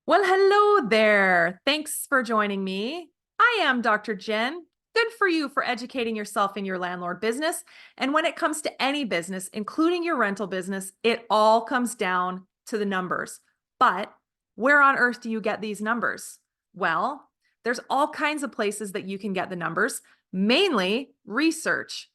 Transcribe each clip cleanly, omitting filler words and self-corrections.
Well, hello there. Thanks for joining me. I am Dr. Jen. Good for you for educating yourself in your landlord business. And when it comes to any business, including your rental business, it all comes down to the numbers. But where on earth do you get these numbers? Well, there's all kinds of places that you can get the numbers, mainly research.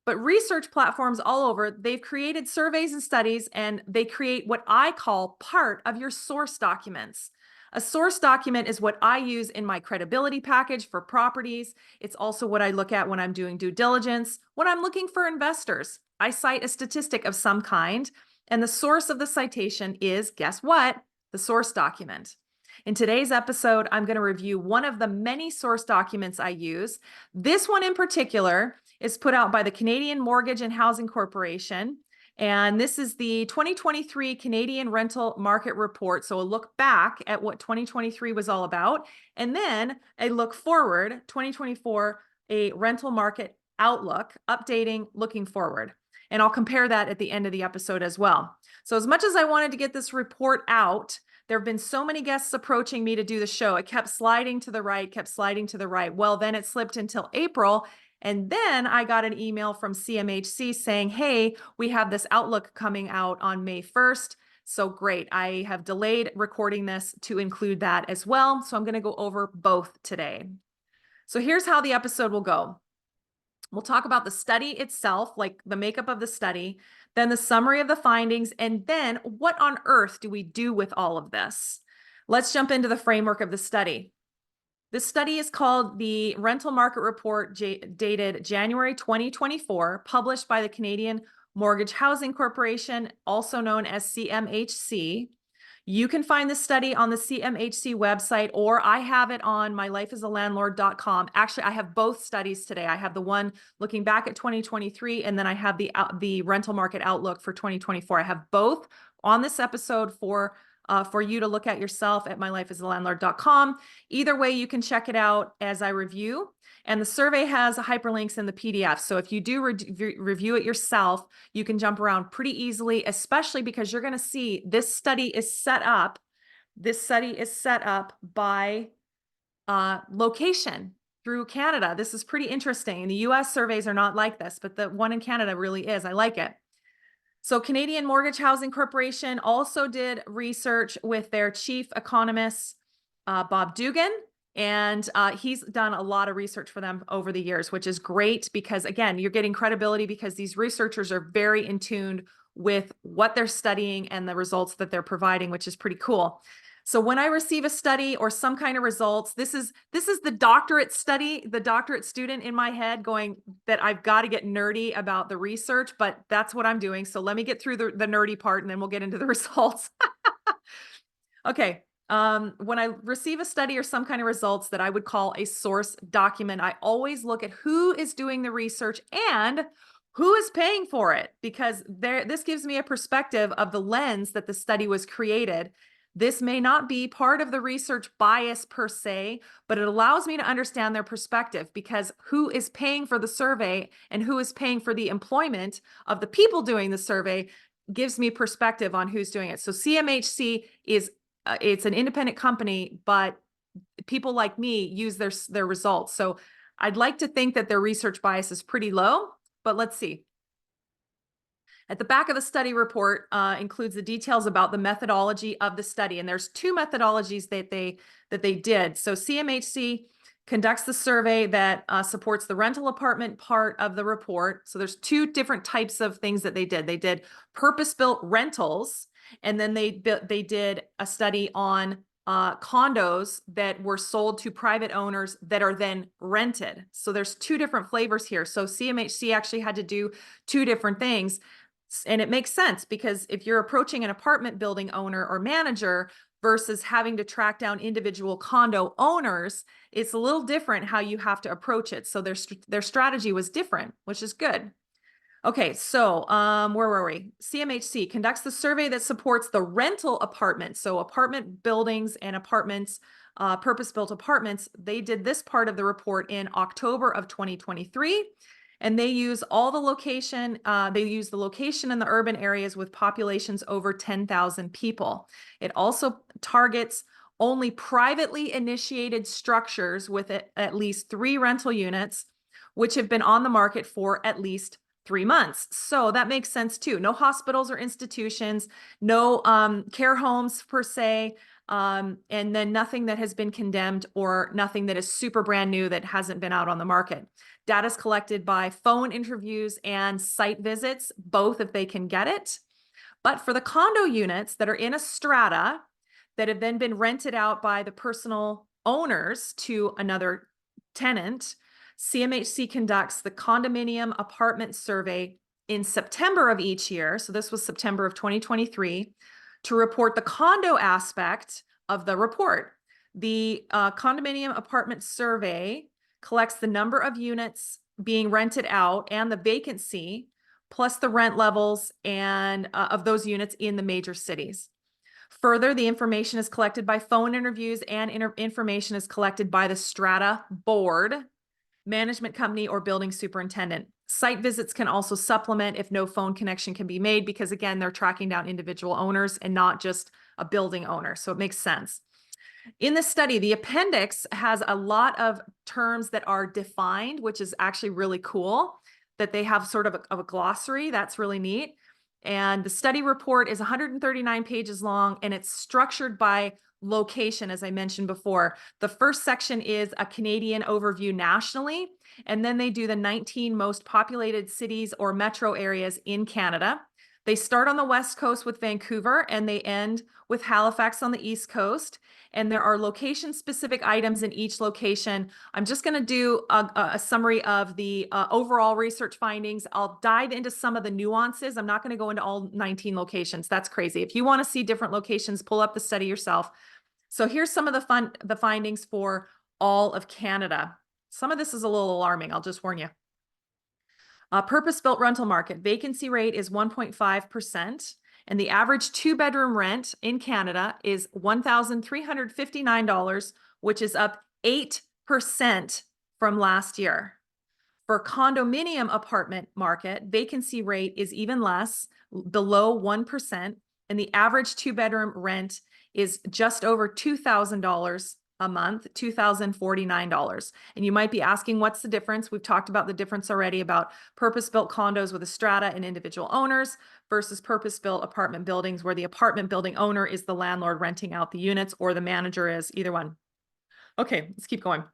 But research platforms all over, they've created surveys and studies, and they create what I call part of your source documents. A source document is what I use in my credibility package for properties. It's also what I look at when I'm doing due diligence, when I'm looking for investors. I cite a statistic of some kind, and the source of the citation is, guess what? The source document. In today's episode, I'm going to review one of the many source documents I use. This one in particular is put out by the Canadian Mortgage and Housing Corporation. And this is the 2023 Canadian Rental Market Report. So a look back at what 2023 was all about, and then a look forward, 2024, a rental market outlook, updating, looking forward. And I'll compare that at the end of the episode as well. So as much as I wanted to get this report out, there have been so many guests approaching me to do the show. It kept sliding to the right, kept sliding to the right. Well, then it slipped until April. And then I got an email from CMHC saying, hey, we have this outlook coming out on May 1st. So great. I have delayed recording this to include that as well. So I'm going to go over both today. So here's how the episode will go. We'll talk about the study itself, like the makeup of the study, then the summary of the findings, and then what on earth do we do with all of this? Let's jump into the framework of the study. This study is called the Rental Market Report, dated January 2024, published by the Canadian Mortgage Housing Corporation, also known as CMHC. You can find this study on the CMHC website, or I have it on mylifeasalandlord.com. Actually, I have both studies today. I have the one looking back at 2023, and then I have the rental market outlook for 2024. I have both on this episode for you to look at yourself at mylifeasalandlord.com. Either way, you can check it out as I review. And the survey has hyperlinks in the PDF. So if you do review it yourself, you can jump around pretty easily, especially because you're going to see this study is set up. This study is set up by location through Canada. This is pretty interesting. And the US surveys are not like this, but the one in Canada really is. I like it. So Canadian Mortgage Housing Corporation also did research with their chief economist, Bob Dugan, and he's done a lot of research for them over the years, which is great because, again, you're getting credibility because these researchers are very in tune with what they're studying and the results that they're providing, which is pretty cool. So when I receive a study or some kind of results, this is the doctorate study, the doctorate student in my head going that I've got to get nerdy about the research, but that's what I'm doing. So let me get through the nerdy part and then we'll get into the results. Okay. When I receive a study or some kind of results that I would call a source document, I always look at who is doing the research and who is paying for it, because this gives me a perspective of the lens that the study was created. This may not be part of the research bias per se, but it allows me to understand their perspective, because who is paying for the survey and who is paying for the employment of the people doing the survey gives me perspective on who's doing it. So CMHC is it's an independent company, but people like me use their results. So I'd like to think that their research bias is pretty low, but let's see. At the back of the study report includes the details about the methodology of the study. And there's two methodologies that they did. So CMHC conducts the survey that supports the rental apartment part of the report. So there's two different types of things that they did. They did purpose-built rentals, and then they did a study on condos that were sold to private owners that are then rented. So there's two different flavors here. So CMHC actually had to do two different things. And it makes sense, because if you're approaching an apartment building owner or manager versus having to track down individual condo owners, it's a little different how you have to approach it. So their strategy was different, which is good. Okay, so where were we? CMHC conducts the survey that supports the rental apartment. So apartment buildings and apartments, purpose-built apartments, they did this part of the report in October of 2023. And they use all the location, they use the location in the urban areas with populations over 10,000 people. It also targets only privately initiated structures with at least 3 rental units, which have been on the market for at least 3 months. So that makes sense too. No hospitals or institutions, no care homes per se, and then nothing that has been condemned or nothing that is super brand new that hasn't been out on the market. Data is collected by phone interviews and site visits, both if they can get it. But for the condo units that are in a strata that have then been rented out by the personal owners to another tenant, CMHC conducts the condominium apartment survey in September of each year. So this was September of 2023 to report the condo aspect of the report. The condominium apartment survey collects the number of units being rented out and the vacancy, plus the rent levels and of those units in the major cities. Further, the information is collected by phone interviews and information is collected by the strata board, management company, or building superintendent. Site visits can also supplement if no phone connection can be made, because again, they're tracking down individual owners and not just a building owner. So it makes sense. In the study, the appendix has a lot of terms that are defined, which is actually really cool, that they have sort of a glossary. That's really neat. And the study report is 139 pages long, and it's structured by location, as I mentioned before. The first section is a Canadian overview nationally, and then they do the 19 most populated cities or metro areas in Canada. They start on the West Coast with Vancouver, and they end with Halifax on the East Coast. And there are location-specific items in each location. I'm just going to do a summary of the overall research findings. I'll dive into some of the nuances. I'm not going to go into all 19 locations. That's crazy. If you want to see different locations, pull up the study yourself. So here's some of the findings for all of Canada. Some of this is a little alarming. I'll just warn you. Purpose-built rental market. Vacancy rate is 1.5%. And the average 2-bedroom rent in Canada is $1,359, which is up 8% from last year. For condominium apartment market, vacancy rate is even less, below 1%. And the average 2-bedroom rent is just over $2,000 a month, $2,049. And you might be asking, what's the difference? We've talked about the difference already about purpose-built condos with a strata and individual owners versus purpose-built apartment buildings where the apartment building owner is the landlord renting out the units, or the manager is, either one. Okay, let's keep going.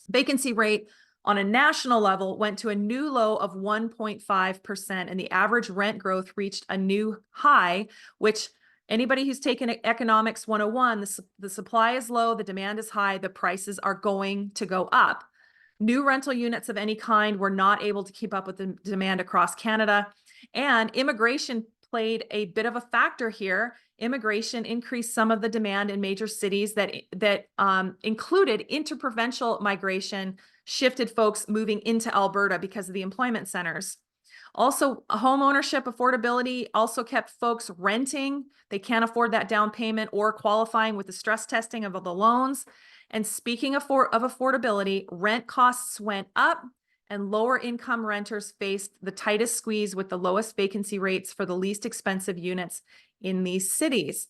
Vacancy rate on a national level went to a new low of 1.5%, and the average rent growth reached a new high, which anybody who's taken Economics 101, the supply is low, the demand is high, the prices are going to go up. New rental units of any kind were not able to keep up with the demand across Canada, and immigration played a bit of a factor here. Immigration increased some of the demand in major cities that included interprovincial migration, shifted folks moving into Alberta because of the employment centers. Also, home ownership affordability also kept folks renting. They can't afford that down payment or qualifying with the stress testing of the loans. And speaking of affordability, rent costs went up, and lower income renters faced the tightest squeeze with the lowest vacancy rates for the least expensive units in these cities.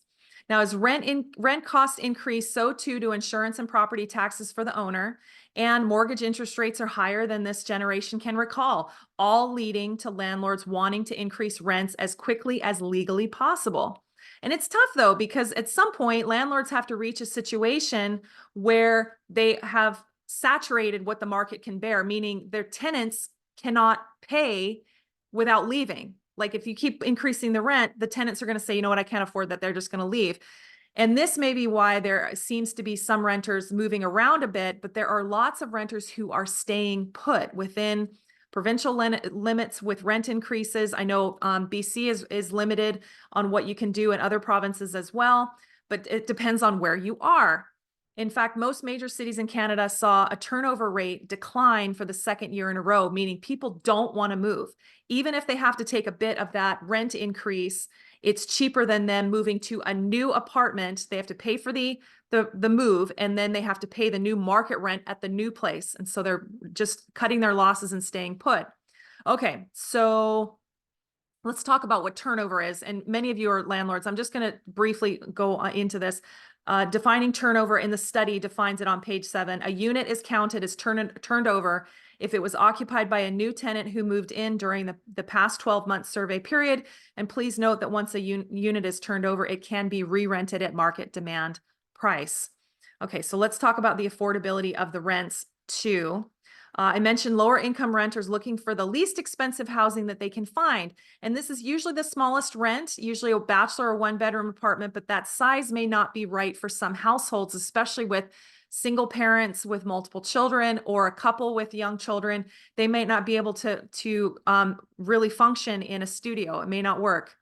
Now, as rent costs increase, so too do insurance and property taxes for the owner, and mortgage interest rates are higher than this generation can recall, all leading to landlords wanting to increase rents as quickly as legally possible. And it's tough though, because at some point landlords have to reach a situation where they have saturated what the market can bear, meaning their tenants cannot pay without leaving. Like if you keep increasing the rent, the tenants are going to say, you know what, I can't afford that. They're just going to leave. And this may be why there seems to be some renters moving around a bit, but there are lots of renters who are staying put within provincial limits with rent increases. I know BC is limited on what you can do in other provinces as well, but it depends on where you are. In fact, most major cities in Canada saw a turnover rate decline for the second year in a row, meaning people don't want to move. Even if they have to take a bit of that rent increase it's cheaper than them moving to a new apartment. They have to pay for the move, and then they have to pay the new market rent at the new place. And so they're just cutting their losses and staying put. Okay, so let's talk about what turnover is. And many of you are landlords. I'm just going to briefly go into this. Defining turnover in the study defines it on page 7. A unit is counted as turned over if it was occupied by a new tenant who moved in during the past 12-month survey period. And please note that once a unit is turned over, it can be re-rented at market demand price. Okay, so let's talk about the affordability of the rents too. I mentioned lower income renters looking for the least expensive housing that they can find. And this is usually the smallest rent, usually a bachelor or 1-bedroom apartment, but that size may not be right for some households, especially with single parents with multiple children or a couple with young children. They may not be able to really function in a studio. It may not work.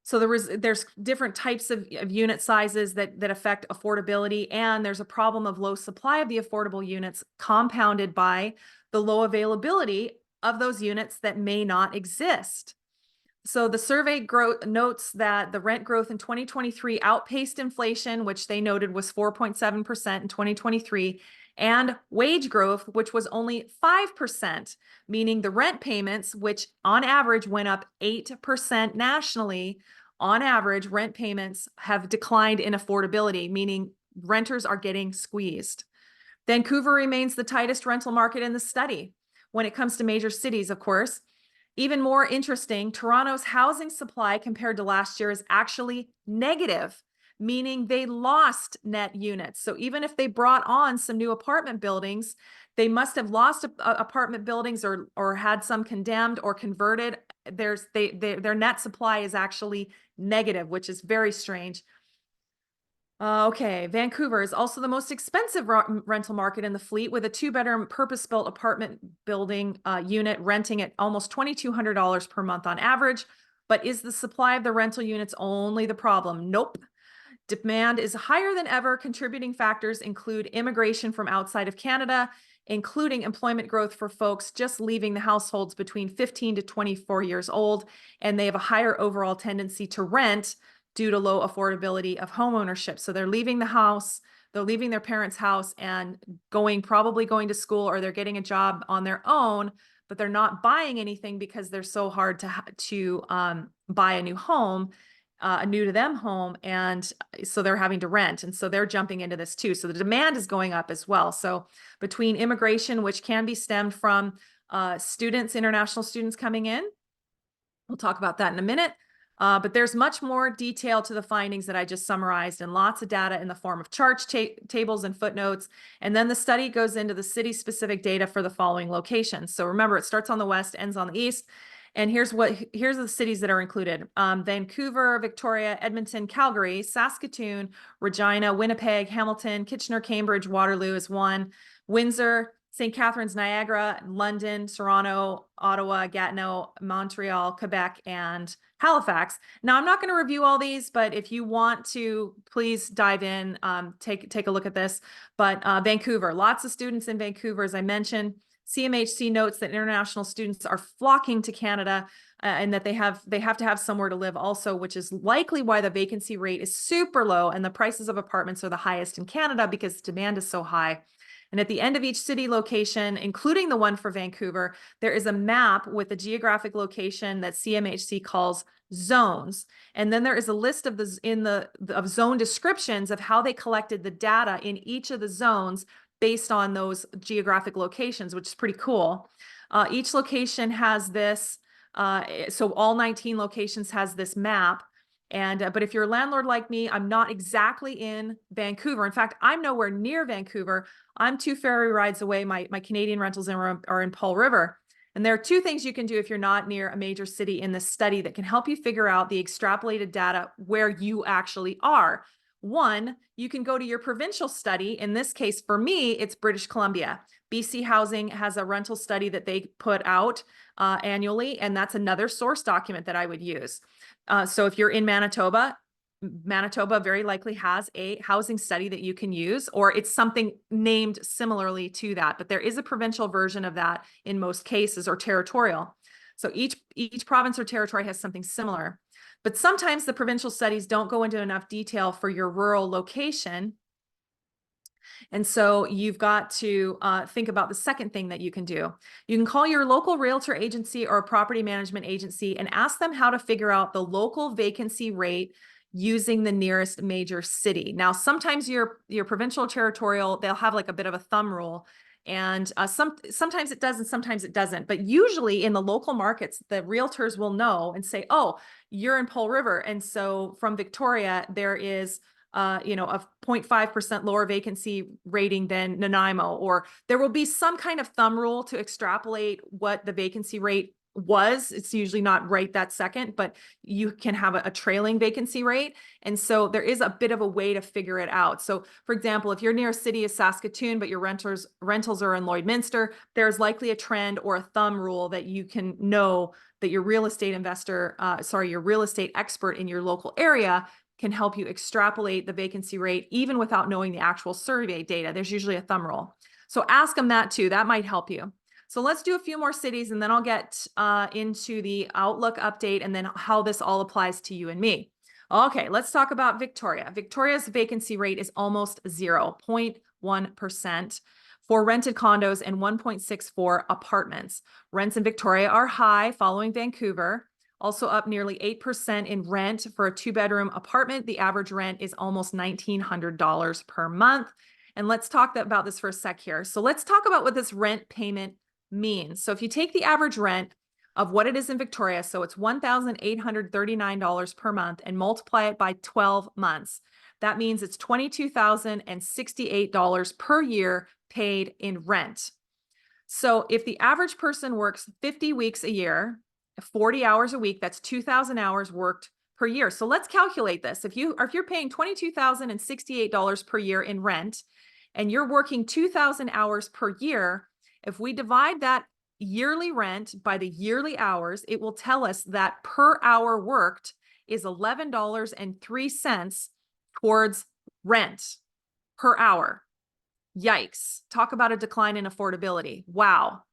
So there's different types of unit sizes that affect affordability, and there's a problem of low supply of the affordable units compounded by the low availability of those units that may not exist. So the survey notes that the rent growth in 2023 outpaced inflation, which they noted was 4.7% in 2023, and wage growth, which was only 5%, meaning the rent payments, which on average went up 8% nationally, on average, rent payments have declined in affordability, meaning renters are getting squeezed. Vancouver remains the tightest rental market in the study when it comes to major cities, of course. Even more interesting, Toronto's housing supply compared to last year is actually negative, meaning they lost net units. So even if they brought on some new apartment buildings, they must have lost apartment buildings or had some condemned or converted. Their net supply is actually negative, which is very strange. Okay, Vancouver is also the most expensive rental market in the fleet, with a 2-bedroom purpose-built apartment building unit renting at almost $2,200 per month on average. But is the supply of the rental units only the problem? Nope. Demand is higher than ever. Contributing factors include immigration from outside of Canada, including employment growth for folks just leaving the households between 15 to 24 years old, and they have a higher overall tendency to rent due to low affordability of home ownership. So they're leaving the house, they're leaving their parents' house and probably going to school, or they're getting a job on their own, but they're not buying anything because they're so hard to buy a new home, a new to them home. And so they're having to rent. And so they're jumping into this too. So the demand is going up as well. So between immigration, which can be stemmed from international students coming in, we'll talk about that in a minute. But there's much more detail to the findings that I just summarized, and lots of data in the form of charts, tables, and footnotes. And then the study goes into the city-specific data for the following locations. So remember, it starts on the west, ends on the east. And here's the cities that are included. Vancouver, Victoria, Edmonton, Calgary, Saskatoon, Regina, Winnipeg, Hamilton, Kitchener, Cambridge, Waterloo is one. Windsor, St. Catharines, Niagara, London, Toronto, Ottawa, Gatineau, Montreal, Quebec, and Halifax. Now, I'm not going to review all these, but if you want to, please dive in, take a look at this. But Vancouver, lots of students in Vancouver, as I mentioned. CMHC notes that international students are flocking to Canada and that they have to have somewhere to live also, which is likely why the vacancy rate is super low and the prices of apartments are the highest in Canada because demand is so high. And at the end of each city location, including the one for Vancouver, there is a map with a geographic location that CMHC calls zones. And then there is a list of of zone descriptions of how they collected the data in each of the zones based on those geographic locations, which is pretty cool. Each location has this, so all 19 locations has this map. And but if you're a landlord like me, I'm not exactly in Vancouver. In fact, I'm nowhere near Vancouver. I'm 2 ferry rides away. My Canadian rentals are in Paul River. And there are 2 things you can do if you're not near a major city in this study that can help you figure out the extrapolated data where you actually are. One, you can go to your provincial study. In this case, for me, it's British Columbia. BC Housing has a rental study that they put out annually, and that's another source document that I would use. So if you're in Manitoba, Manitoba very likely has a housing study that you can use, or it's something named similarly to that, but there is a provincial version of that in most cases, or territorial. So each province or territory has something similar. But sometimes the provincial studies don't go into enough detail for your rural location. And so you've got to think about the second thing that you can do. You can call your local realtor agency or a property management agency and ask them how to figure out the local vacancy rate using the nearest major city. Now, sometimes your provincial or territorial, they'll have like a bit of a thumb rule. And sometimes it does and sometimes it doesn't. But usually in the local markets, the realtors will know and say, oh, you're in Pole River. And so from Victoria, there is a 0.5% lower vacancy rating than Nanaimo, or there will be some kind of thumb rule to extrapolate what the vacancy rate was. It's usually not right that second, but you can have a trailing vacancy rate. And so there is a bit of a way to figure it out. So for example, if you're near a city of Saskatoon, but your rentals are in Lloydminster, there's likely a trend or a thumb rule that you can know that your real estate your real estate expert in your local area can help you extrapolate the vacancy rate even without knowing the actual survey data. There's usually a thumb rule. So ask them that too. That might help you. So let's do a few more cities and then I'll get into the Outlook update and then how this all applies to you and me. Okay, let's talk about Victoria. Victoria's vacancy rate is almost 0.1% for rented condos and 1.64 apartments. Rents in Victoria are high following Vancouver. Also up nearly 8% in rent for a 2-bedroom apartment. The average rent is almost $1,900 per month. And let's talk about this for a sec here. So let's talk about what this rent payment means. So if you take the average rent of what it is in Victoria, so it's $1,839 per month, and multiply it by 12 months, that means it's $22,068 per year paid in rent. So if the average person works 50 weeks a year, 40 hours a week, that's 2,000 hours worked per year. So let's calculate this. If you're paying $22,068 per year in rent and you're working 2,000 hours per year, if we divide that yearly rent by the yearly hours, it will tell us that per hour worked is $11.03 towards rent per hour. Yikes. Talk about a decline in affordability. Wow.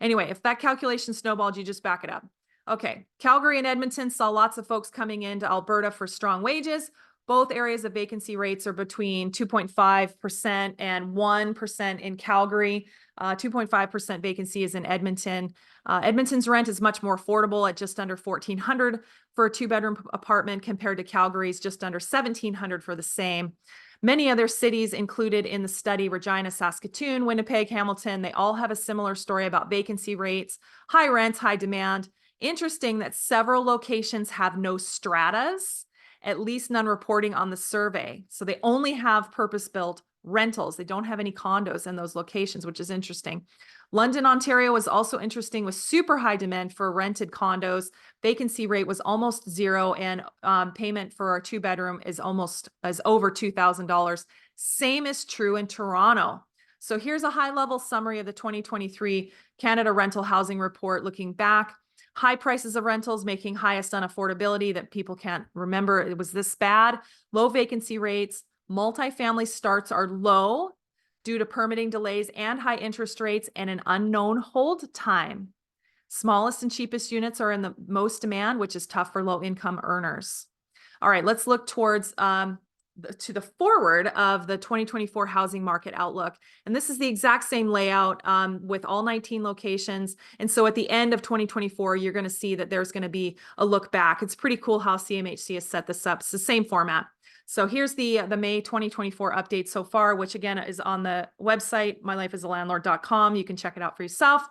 Anyway, if that calculation snowballed, you just back it up. Okay, Calgary and Edmonton saw lots of folks coming into Alberta for strong wages. Both areas of vacancy rates are between 2.5% and 1% in Calgary. 2.5% vacancy is in Edmonton. Edmonton's rent is much more affordable at just under $1,400 for a 2-bedroom apartment compared to Calgary's just under $1,700 for the same. Many other cities included in the study, Regina, Saskatoon, Winnipeg, Hamilton, they all have a similar story about vacancy rates, high rents, high demand. Interesting that several locations have no stratas, at least none reporting on the survey. So they only have purpose-built rentals. They don't have any condos in those locations, which is interesting. London, Ontario was also interesting with super high demand for rented condos. Vacancy rate was almost zero, and payment for a 2-bedroom is over $2,000. Same is true in Toronto. So here's a high-level summary of the 2023 Canada Rental Housing Report looking back. High prices of rentals making highest unaffordability that people can't remember it was this bad. Low vacancy rates. Multifamily starts are low due to permitting delays and high interest rates and an unknown hold time. Smallest and cheapest units are in the most demand, which is tough for low-income earners. All right, let's look towards to the forward of the 2024 housing market outlook. And this is the exact same layout with all 19 locations. And so at the end of 2024, you're going to see that there's going to be a look back. It's pretty cool how CMHC has set this up. It's the same format. So here's the May 2024 update so far, which again is on the website, mylifeasalandlord.com. You can check it out for yourself.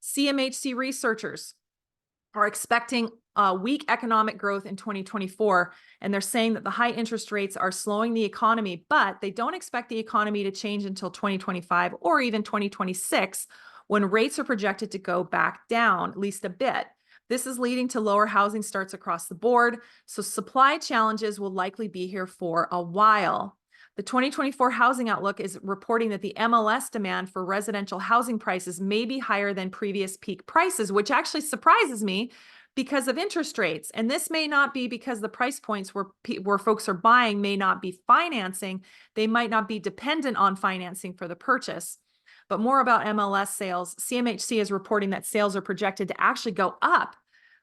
CMHC researchers are expecting weak economic growth in 2024, and they're saying that the high interest rates are slowing the economy, but they don't expect the economy to change until 2025 or even 2026, when rates are projected to go back down at least a bit. This is leading to lower housing starts across the board, so supply challenges will likely be here for a while. The 2024 Housing Outlook is reporting that the MLS demand for residential housing prices may be higher than previous peak prices, which actually surprises me because of interest rates. And this may not be because the price points where folks are buying may not be financing. They might not be dependent on financing for the purchase. But more about MLS sales. CMHC is reporting that sales are projected to actually go up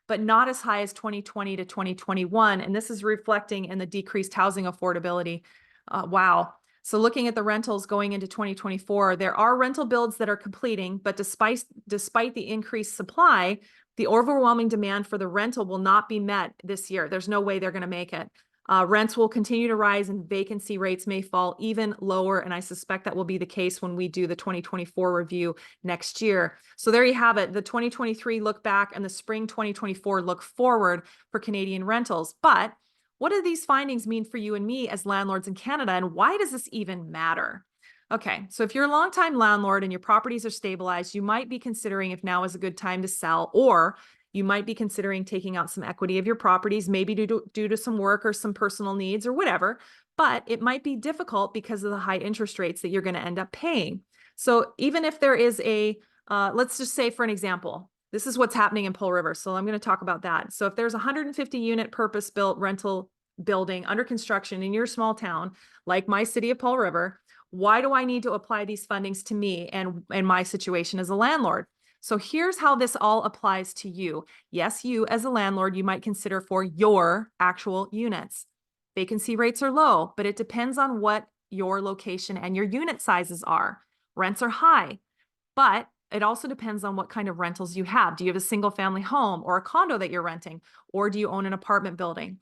but not as high as 2020 to 2021. And this is reflecting in the decreased housing affordability. Wow. So looking at the rentals going into 2024, there are rental builds that are completing, but despite the increased supply, the overwhelming demand for the rental will not be met this year. There's no way they're going to make it. Rents will continue to rise and vacancy rates may fall even lower. And I suspect that will be the case when we do the 2024 review next year. So there you have it, the 2023 look back and the spring 2024 look forward for Canadian rentals. But what do these findings mean for you and me as landlords in Canada, and why does this even matter? Okay, so if you're a longtime landlord and your properties are stabilized, you might be considering if now is a good time to sell, or you might be considering taking out some equity of your properties, maybe due to some work or some personal needs or whatever, but it might be difficult because of the high interest rates that you're going to end up paying. So even if there is let's just say for an example, this is what's happening in Pearl River. So I'm going to talk about that. So if there's a 150 unit purpose-built rental building under construction in your small town, like my city of Pearl River, why do I need to apply these fundings to me and my situation as a landlord? So here's how this all applies to you. Yes, you as a landlord, you might consider for your actual units. Vacancy rates are low, but it depends on what your location and your unit sizes are. Rents are high, but it also depends on what kind of rentals you have. Do you have a single family home or a condo that you're renting, or do you own an apartment building?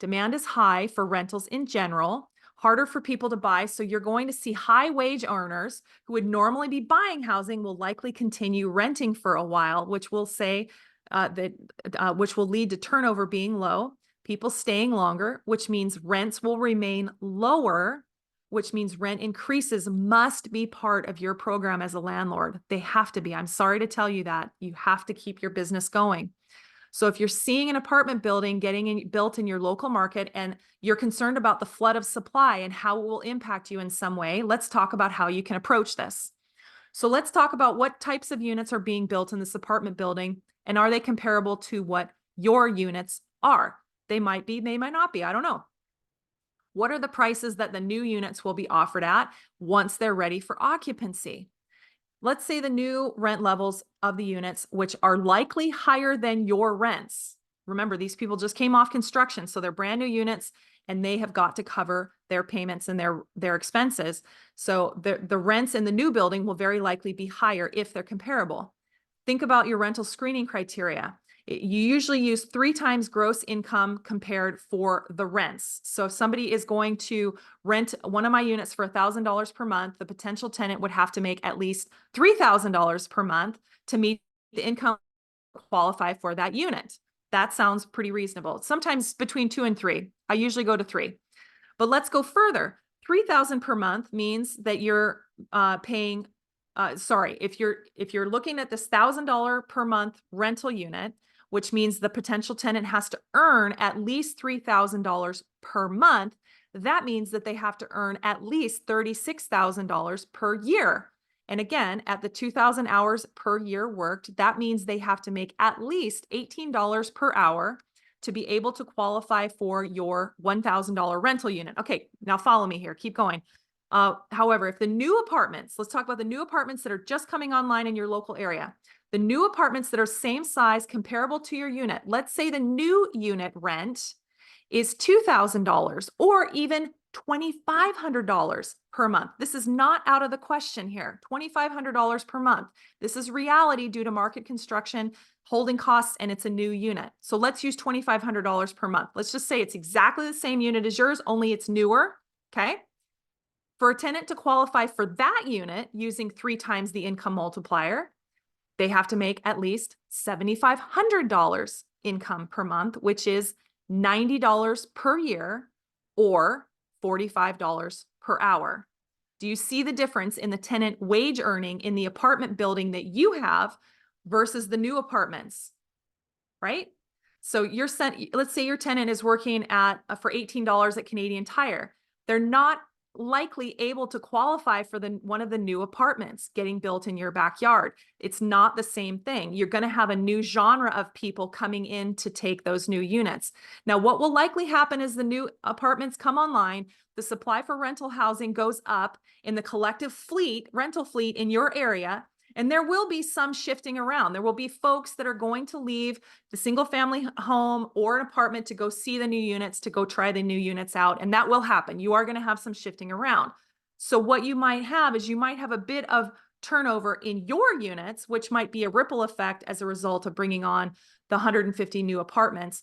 Demand is high for rentals in general, harder for people to buy. So you're going to see high wage earners who would normally be buying housing will likely continue renting for a while, which will which will lead to turnover being low, people staying longer, which means rents will remain lower, which means rent increases must be part of your program as a landlord. They have to be. I'm sorry to tell you that. You have to keep your business going. So if you're seeing an apartment building built in your local market and you're concerned about the flood of supply and how it will impact you in some way, let's talk about how you can approach this. So let's talk about what types of units are being built in this apartment building, and are they comparable to what your units are? They might be, they might not be, I don't know. What are the prices that the new units will be offered at once they're ready for occupancy? Let's say the new rent levels of the units, which are likely higher than your rents. Remember, these people just came off construction, so they're brand new units and they have got to cover their payments and their expenses. So the rents in the new building will very likely be higher if they're comparable. Think about your rental screening criteria. You usually use 3 times gross income compared for the rents. So if somebody is going to rent one of my units for $1,000 per month, the potential tenant would have to make at least $3,000 per month to meet the income qualify for that unit. That sounds pretty reasonable. Sometimes between 2 and 3. I usually go to 3. But let's go further. $3,000 per month means that you're paying if you're looking at this $1,000 per month rental unit, which means the potential tenant has to earn at least $3,000 per month, that means that they have to earn at least $36,000 per year. And again, at the 2,000 hours per year worked, that means they have to make at least $18 per hour to be able to qualify for your $1,000 rental unit. Okay, now follow me here. Keep going. However, if the new apartments, let's talk about the new apartments that are just coming online in your local area, the new apartments that are same size, comparable to your unit, let's say the new unit rent is $2,000 or even $2,500 per month. This is not out of the question here. $2,500 per month. This is reality due to market construction, holding costs, and it's a new unit. So let's use $2,500 per month. Let's just say it's exactly the same unit as yours, only it's newer. Okay. For a tenant to qualify for that unit using 3 times the income multiplier, they have to make at least $7,500 income per month, which is $90 per year or $45 per hour. Do you see the difference in the tenant wage earning in the apartment building that you have versus the new apartments, right? So let's say your tenant is working at for $18 at Canadian Tire. They're not likely able to qualify for one of the new apartments getting built in your backyard. It's not the same thing. You're going to have a new genre of people coming in to take those new units. Now, what will likely happen is the new apartments come online, the supply for rental housing goes up in the collective rental fleet in your area, And there will be some shifting around. There will be folks that are going to leave the single family home or an apartment to go see the new units, to go try the new units out. And that will happen. You are going to have some shifting around. So what you might have is you might have a bit of turnover in your units, which might be a ripple effect as a result of bringing on the 150 new apartments.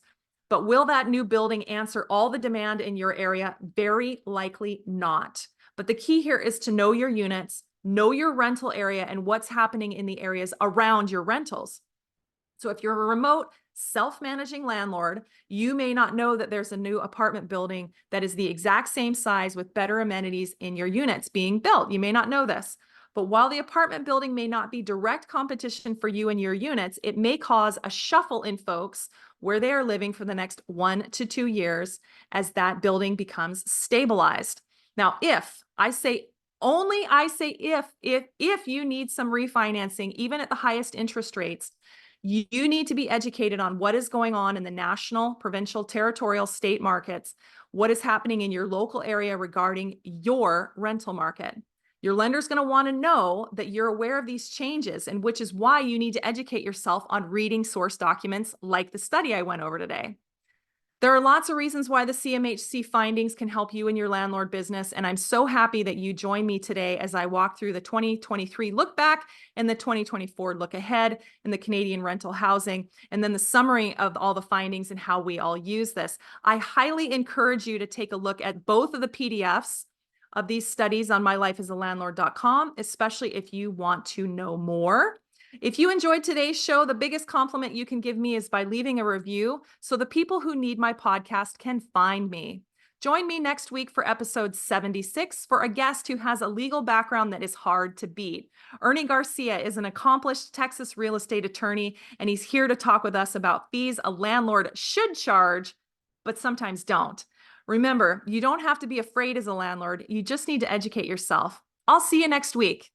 But will that new building answer all the demand in your area? Very likely not. But the key here is to know your units, know your rental area, and what's happening in the areas around your rentals. So if you're a remote, self-managing landlord, you may not know that there's a new apartment building that is the exact same size with better amenities in your units being built. You may not know this. But while the apartment building may not be direct competition for you and your units, it may cause a shuffle in folks where they are living for the next 1 to 2 years as that building becomes stabilized. Now, only I say if you need some refinancing, even at the highest interest rates, you need to be educated on what is going on in the national, provincial, territorial, state markets, what is happening in your local area regarding your rental market. Your lender's going to want to know that you're aware of these changes, and which is why you need to educate yourself on reading source documents like the study I went over today. There are lots of reasons why the CMHC findings can help you in your landlord business, and I'm so happy that you joined me today as I walk through the 2023 look back and the 2024 look ahead in the Canadian rental housing, and then the summary of all the findings and how we all use this. I highly encourage you to take a look at both of the PDFs of these studies on mylifeasalandlord.com, especially if you want to know more. If you enjoyed today's show, the biggest compliment you can give me is by leaving a review so the people who need my podcast can find me. Join me next week for episode 76 for a guest who has a legal background that is hard to beat. Ernie Garcia is an accomplished Texas real estate attorney, and he's here to talk with us about fees a landlord should charge, but sometimes don't. Remember, you don't have to be afraid as a landlord. You just need to educate yourself. I'll see you next week.